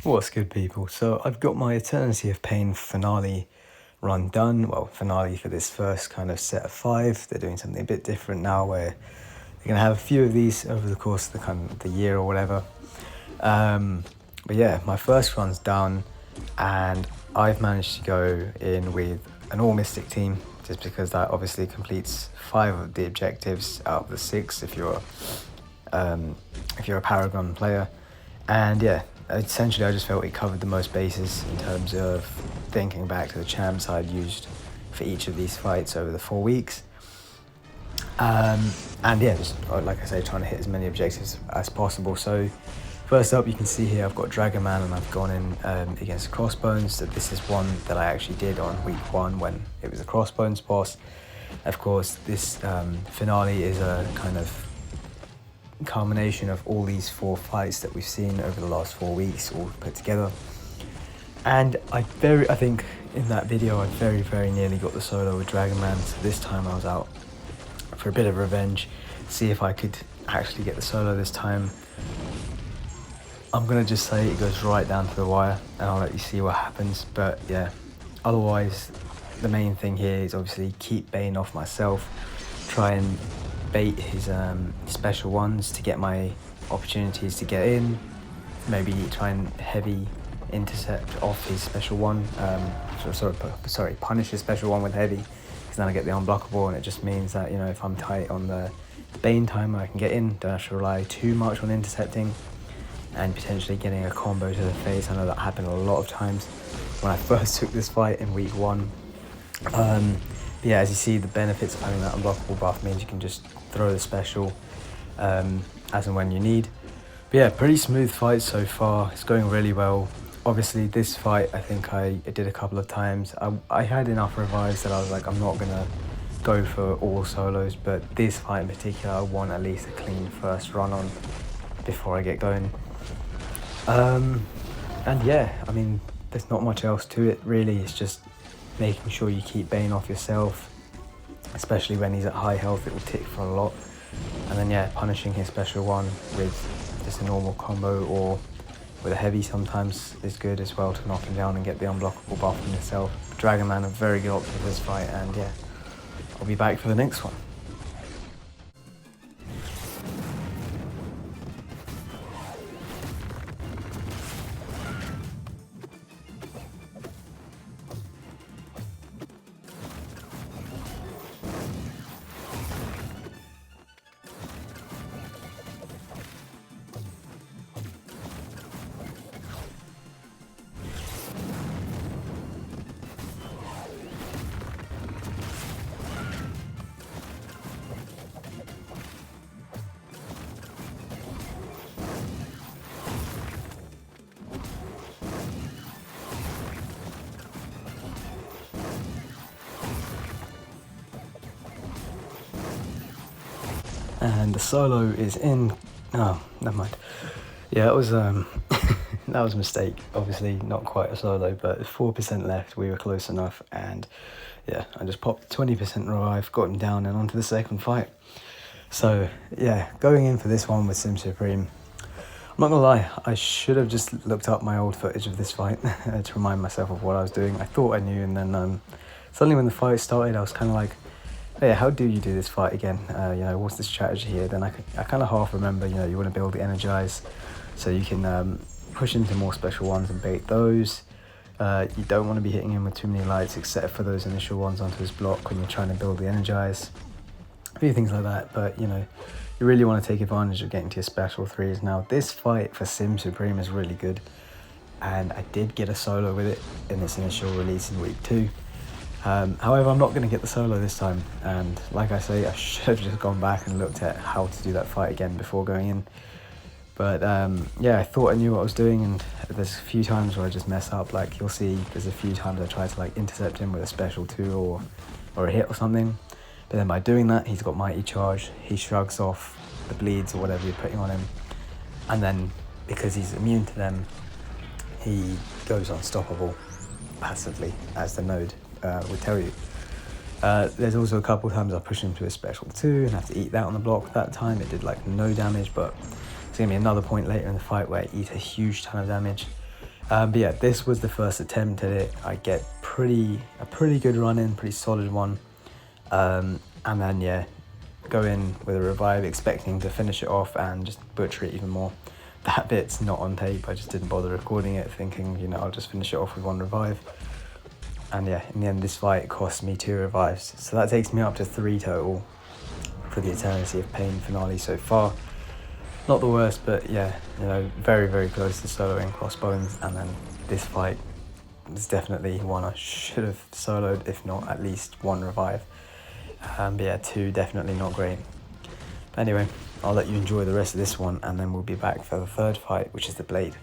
What's good, people? So I've got my Eternity of Pain finale run done. Well, finale for this first kind of set of 5. They're doing something a bit different now, where they're going to have a few of these over the course of the kind of the year or whatever. But yeah, my first run's done, and I've managed to go in with an all Mystic team, just because that obviously completes 5 of the objectives out of the 6 if you're a Paragon player. And yeah, essentially I just felt it covered the most bases in terms of thinking back to the champs I'd used for each of these fights over the 4 weeks. And yeah, just like I say, trying to hit as many objectives as possible. So first up, you can see here I've got Dragonman, and I've gone in against crossbones. So this is one that I actually did on week 1 when it was a crossbones boss. Of course, this finale is a kind of culmination of all these 4 fights that we've seen over the last 4 weeks all put together. And I think in that video I very nearly got the solo with Dragonman, so this time I was out for a bit of revenge, see if I could actually get the solo this time. I'm gonna just say it goes right down to the wire, and I'll let you see what happens. But yeah, otherwise the main thing here is obviously keep Bane off myself, try and bait his special ones to get my opportunities to get in, maybe try and heavy intercept off his special one, punish his special one with heavy, because then I get the unblockable, and it just means that, you know, if I'm tight on the Bane timer, I can get in, don't have to rely too much on intercepting and potentially getting a combo to the face. I know that happened a lot of times when I first took this fight in week 1. But yeah, as you see, the benefits of having that unblockable buff means you can just throw the special as and when you need. But yeah, pretty smooth fight so far. It's going really well. Obviously, this fight, I think I did a couple of times. I had enough revives that I was like, I'm not going to go for all solos, but this fight in particular, I want at least a clean first run on before I get going. And yeah, I mean, there's not much else to it, really. It's just making sure you keep Bane off yourself, especially when he's at high health. It will tick for a lot. And then yeah, punishing his special one with just a normal combo or with a heavy sometimes is good as well, to knock him down and get the unblockable buff on yourself. Dragonman, a very good option for this fight, and yeah, I'll be back for the next one. And the solo is in. Oh, never mind. Yeah, it was that was a mistake. Obviously not quite a solo, but 4% left. We were close enough, and yeah, I just popped 20% revive, got him down, and onto the second fight. So yeah, going in for this one with Sim Supreme, I'm not gonna lie, I should have just looked up my old footage of this fight to remind myself of what I was doing. I thought I knew, and then suddenly when the fight started, I was kind of like, yeah, how do you do this fight again? You know, what's the strategy here? Then I kind of half remember, you know, you want to build the energize so you can push into more special ones and bait those. You don't want to be hitting him with too many lights except for those initial ones onto his block when you're trying to build the energize. A few things like that, but you know, you really want to take advantage of getting to your special 3s. Now, this fight for Sim Supreme is really good, and I did get a solo with it in its initial release in week 2. However, I'm not going to get the solo this time, and like I say, I should have just gone back and looked at how to do that fight again before going in. But yeah, I thought I knew what I was doing, and there's a few times where I just mess up. Like you'll see, there's a few times I try to like intercept him with a special 2 or a hit or something, but then by doing that, he's got Mighty Charge, he shrugs off the bleeds or whatever you're putting on him, and then because he's immune to them, he goes unstoppable passively, as the node would tell you. There's also a couple of times I pushed him to a special 2 and have to eat that on the block. That time it did like no damage, but it's going to be another point later in the fight where I eat a huge ton of damage. But yeah, this was the first attempt at it. I get a pretty good run in, pretty solid one. And then yeah, go in with a revive, expecting to finish it off and just butcher it even more. That bit's not on tape, I just didn't bother recording it, thinking, you know, I'll just finish it off with one revive. And yeah, in the end, this fight cost me 2 revives. So that takes me up to 3 total for the Eternity of Pain finale so far. Not the worst, but yeah, you know, very, very close to soloing Crossbones. And then this fight is definitely one I should have soloed, if not at least 1 revive. But yeah, 2 definitely not great. Anyway, I'll let you enjoy the rest of this one, and then we'll be back for the 3rd fight, which is the Blade.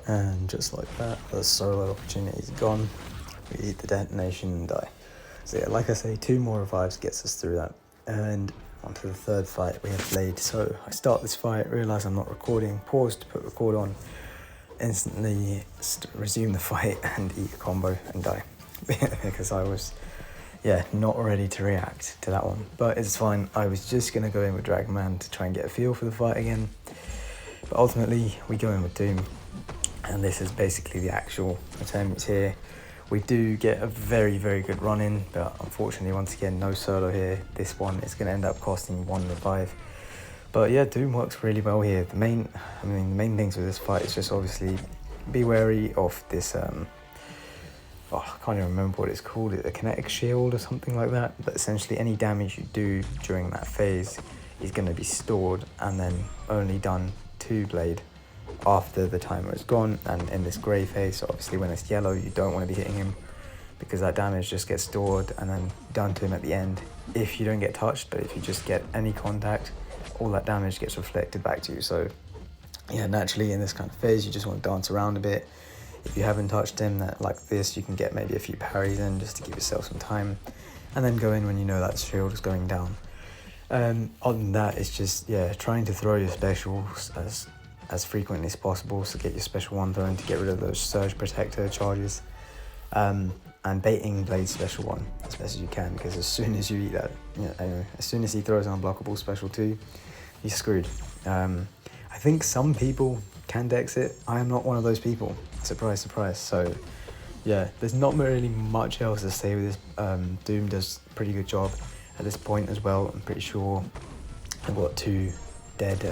And just like that, the solo opportunity is gone. We eat the detonation and die. So yeah, like I say, 2 more revives gets us through that. And on to the 3rd fight, we have Blade. So I start this fight, realise I'm not recording, pause to put record on, instantly resume the fight and eat a combo and die. Because I was, yeah, not ready to react to that one. But it's fine, I was just going to go in with Dragonman to try and get a feel for the fight again. But ultimately, we go in with Doom. And this is basically the actual attempt here. We do get a very, very good run in, but unfortunately, once again, no solo here. This one is going to end up costing 1 revive. But yeah, Doom works really well here. The main things with this fight is just obviously be wary of this, I can't even remember what it's called, a kinetic shield or something like that. But essentially any damage you do during that phase is going to be stored and then only done to Blade after the timer is gone. And in this grey phase, so obviously when it's yellow, you don't want to be hitting him because that damage just gets stored and then done to him at the end if you don't get touched. But if you just get any contact, all that damage gets reflected back to you. So yeah, naturally in this kind of phase, you just want to dance around a bit. If you haven't touched him like this, you can get maybe a few parries in just to give yourself some time, and then go in when you know that shield is going down. Other than that, it's just, yeah, trying to throw your specials as frequently as possible, so get your special 1 thrown to get rid of those surge protector charges, and baiting Blade's special 1 as best as you can, because as soon as you eat that, as soon as he throws an unblockable special 2, you're screwed. I think some people can dex it. I am not one of those people. Surprise, surprise. So yeah, there's not really much else to say with this. Doom does a pretty good job at this point as well. I'm pretty sure I've got 2 dead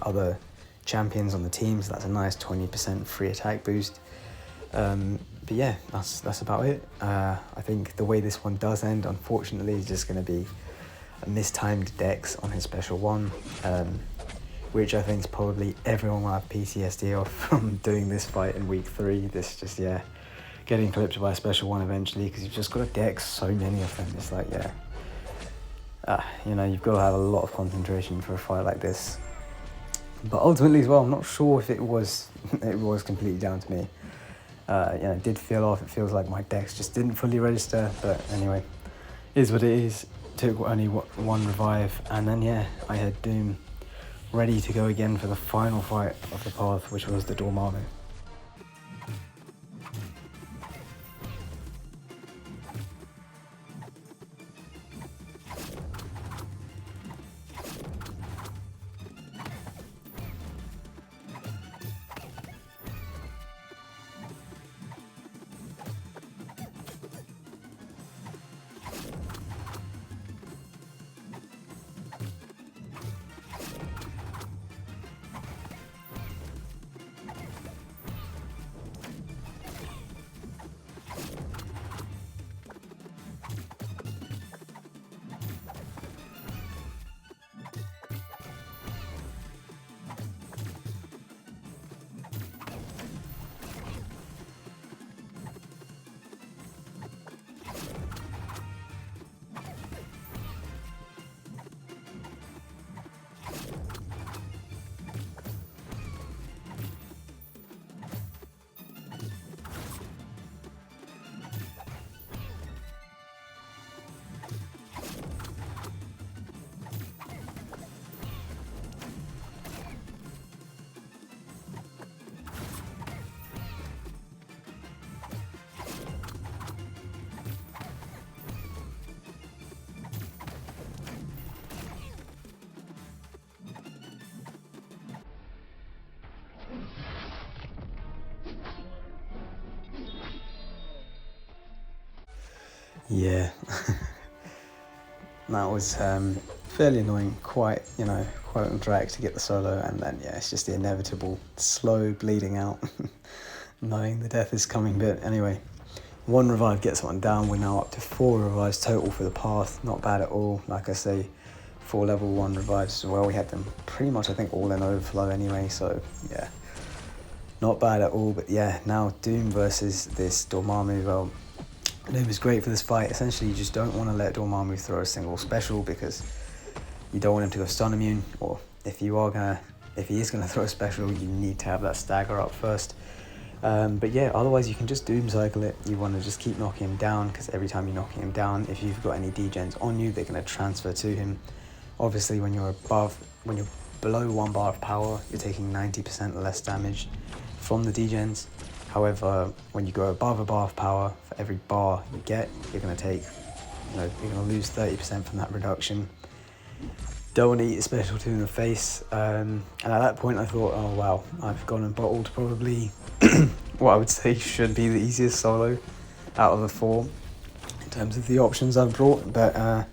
other champions on the team, so that's a nice 20% free attack boost. But yeah, that's about it. I think the way this one does end, unfortunately, is just going to be a mistimed dex on his special 1, which I think is probably everyone will have PTSD off from doing this fight in week 3. This just, yeah, getting clipped by a special 1 eventually, because you've just got to dex so many of them. It's like, yeah, you've got to have a lot of concentration for a fight like this. But ultimately as well, I'm not sure if it was completely down to me. It did feel off. It feels like my dex just didn't fully register. But anyway, is what it is. took only one revive, and then yeah, I had Doom ready to go again for the final fight of the path, which was the Dormammu. Yeah, that was fairly annoying, quite on track to get the solo, and then yeah, it's just the inevitable slow bleeding out, knowing the death is coming. But anyway, one revive gets one down. We're now up to 4 revives total for the path, not bad at all. Like I say, 4 level 1 revives as well. We had them pretty much, I think, all in overflow anyway, so yeah, not bad at all. But yeah, now Doom versus this Dormammu. Well, Doom is great for this fight. Essentially, you just don't want to let Dormammu throw a single special because you don't want him to go stun immune, or if he is gonna throw a special, you need to have that stagger up first. But yeah, otherwise you can just Doom cycle it. You want to just keep knocking him down, because every time you're knocking him down, if you've got any degens on you, they're going to transfer to him. Obviously, when you're below 1 bar of power, you're taking 90% less damage from the degens. However, when you go above a bar of power, for every bar you get, you're going to take, you're going to lose 30% from that reduction. Don't want to eat a special 2 in the face. And at that point I thought, oh wow, I've gone and bottled probably what I would say should be the easiest solo out of the 4 in terms of the options I've brought. But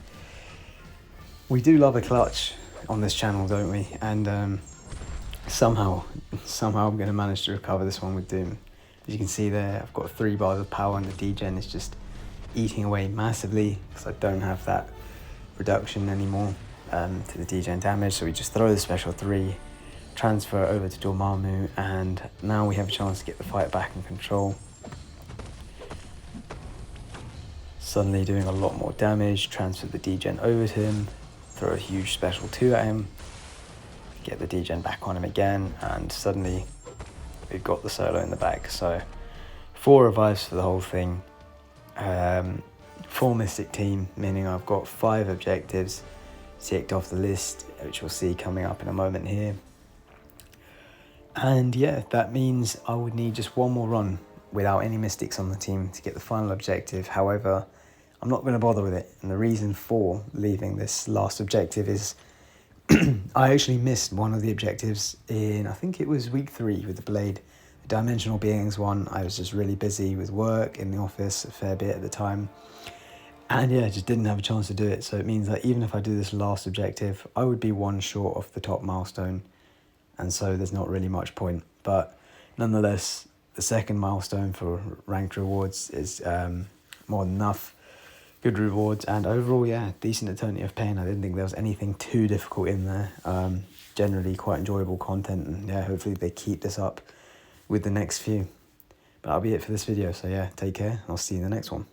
we do love a clutch on this channel, don't we? And somehow I'm going to manage to recover this one with Doom. As you can see there, I've got 3 bars of power, and the degen is just eating away massively because I don't have that reduction anymore to the degen damage. So we just throw the special 3, transfer over to Dormammu, and now we have a chance to get the fight back in control. Suddenly doing a lot more damage, transfer the degen over to him, throw a huge special 2 at him, get the degen back on him again, and suddenly we've got the solo in the bag. So 4 revives for the whole thing, 4 mystic team, meaning I've got 5 objectives ticked off the list, which you'll see coming up in a moment here. And yeah, that means I would need just 1 more run without any mystics on the team to get the final objective. However, I'm not going to bother with it, and the reason for leaving this last objective is I actually missed one of the objectives in, I think it was week 3 with the blade, the dimensional beings one. I was just really busy with work in the office a fair bit at the time, and yeah, just didn't have a chance to do it. So it means that even if I do this last objective, I would be 1 short of the top milestone, and so there's not really much point. But nonetheless, the second milestone for ranked rewards is more than enough. Good rewards, and overall, yeah, decent Eternity of Pain. I didn't think there was anything too difficult in there. Generally quite enjoyable content, and yeah, hopefully they keep this up with the next few. But that'll be it for this video, so yeah, take care, I'll see you in the next one.